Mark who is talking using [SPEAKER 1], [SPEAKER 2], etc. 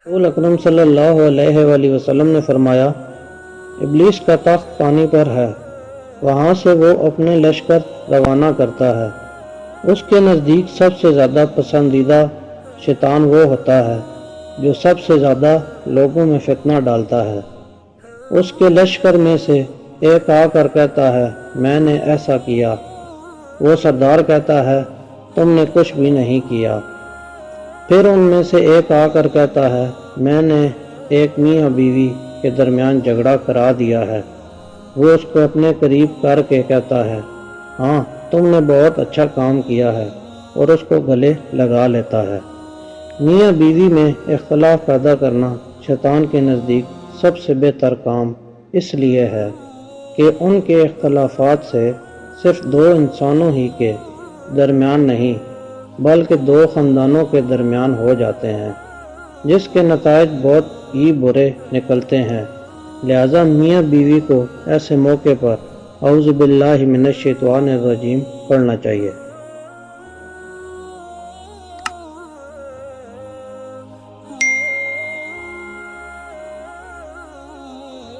[SPEAKER 1] رسول اکرم صلی اللہ علیہ وآلہ وسلم نے فرمایا، ابلیس کا تخت پانی پر ہے، وہاں سے وہ اپنے لشکر روانہ کرتا ہے۔ اس کے نزدیک سب سے زیادہ پسندیدہ شیطان وہ ہوتا ہے جو سب سے زیادہ لوگوں میں فتنہ ڈالتا ہے۔ اس کے لشکر میں سے ایک آ کر کہتا ہے، میں نے ایسا کیا۔ وہ سردار کہتا ہے، تم نے کچھ بھی نہیں کیا۔ پھر ان میں سے ایک آ کر کہتا ہے، میں نے ایک میاں بیوی کے درمیان جھگڑا کرا دیا ہے۔ وہ اس کو اپنے قریب کر کے کہتا ہے، ہاں تم نے بہت اچھا کام کیا ہے، اور اس کو گلے لگا لیتا ہے۔ میاں بیوی میں اختلاف پیدا کرنا شیطان کے نزدیک سب سے بہتر کام اس لیے ہے کہ ان کے اختلافات سے صرف دو انسانوں ہی کے درمیان نہیں بلکہ دو خاندانوں کے درمیان ہو جاتے ہیں، جس کے نتائج بہت ہی برے نکلتے ہیں۔ لہٰذا میاں بیوی کو ایسے موقع پر اعوذ باللہ من الشیطان الرجیم پڑھنا چاہیے۔